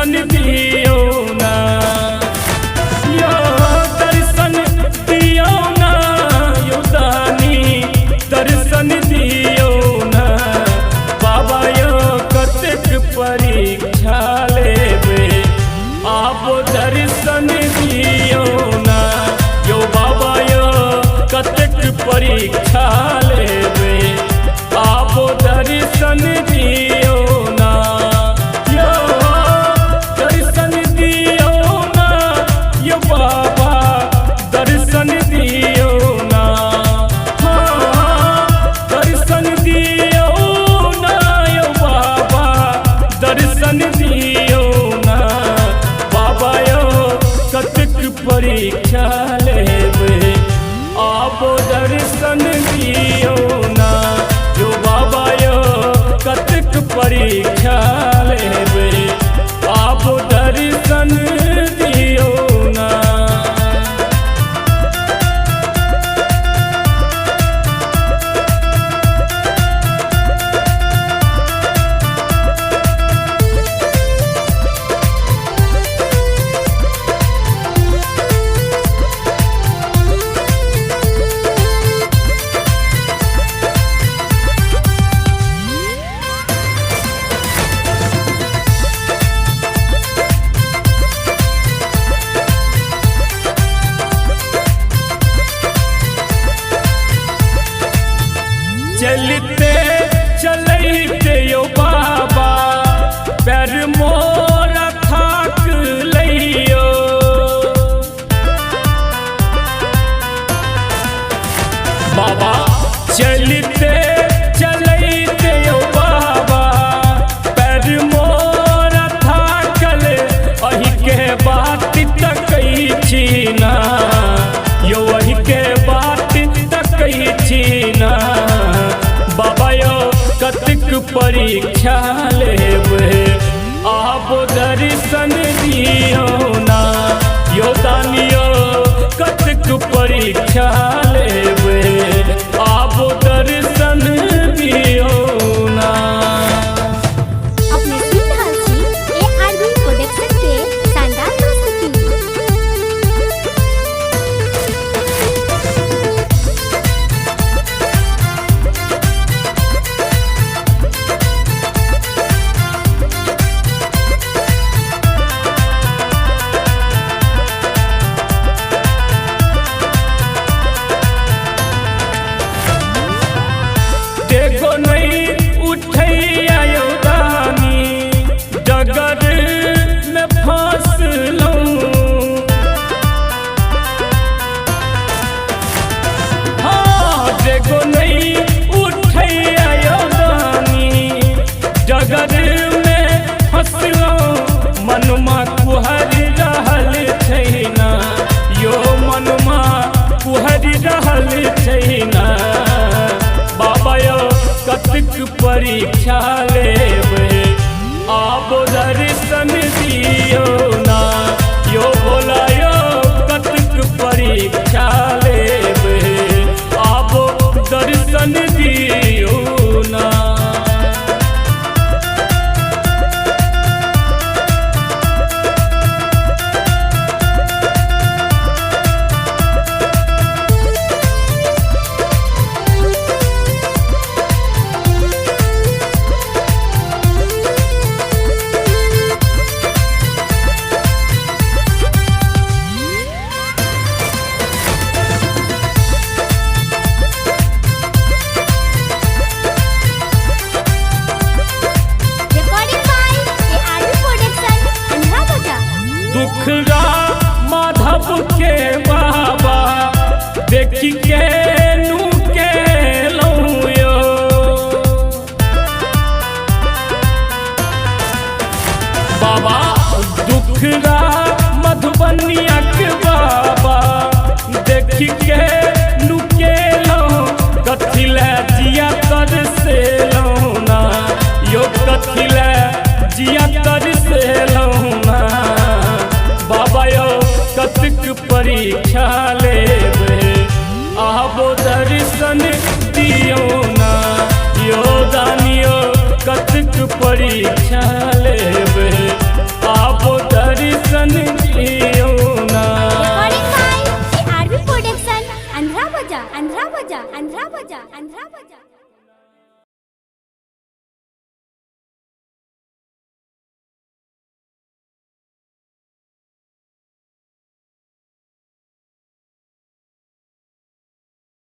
दर्शन दियो ना, यो दर्शन दियो ना, यो दानी दर्शन दियो ना। बाबा यो कतेक परीक्षा लेबे, आप दर्शन दियो ना। यो बाबा यो कतेक परीक्षा लेबे, आप दर्शन दियो ना। यो दर्शन दियो ना, यो बाबा दर्शन दियो ना। हाँ दर्शन दियो ना, यो बाबा दर्शन दियो ना। बाबा यो कतेक परीक्षा लेबे, आप दर्शन दियो ना। यो बाबा यो कतेक परीक्षा लेबे, आप दर्शन दियो ना। चलते चलते यो बाबा पैर मोरा थाक लियो। बाबा चलते चलते यो बाबा पैर मोरा थाकल, अही के बात तकई छी ना, यो अही के बात तकई छी ना। बाबा यो कतेक परीक्षा लेबे, आप दर्शन दियो ना। यो दानियो कतेक परीक्षा लेबे, आप दर्शन दियो ना। अपने सुन रहल छी ARV प्रोडक्शन के शानदार प्रस्तुति। देखो नहीं उठैया यो दानी, डगर में फंस लूं। हाँ देखो नहीं उठैया यो दानी, डगर में फंस लूं। मनमा कुहरी रहल छै ना, यो मनमा कुहरी रहल छै ना। बाबा यो कतेक परीक्षा लेबे, आप दर्शन दियो ना। यो भोला यो कतेक परीक्षा लेबे, आप दर्शन दियो ना। दुखरा माधव के बाबा देखी के नू के लऊं यो। बाबा दुखरा मधुबनिया के बाबा देखी के नू के लऊं। कथिला जिया तर से लऊं ना, यो कथिला जिया तर से लऊं ना। बाबा यो कतेक परीक्षा लेबे, आप दर्शन दियो ना। यो दानियो कतेक परीक्षा लेबे, आप बंधरा बाजार।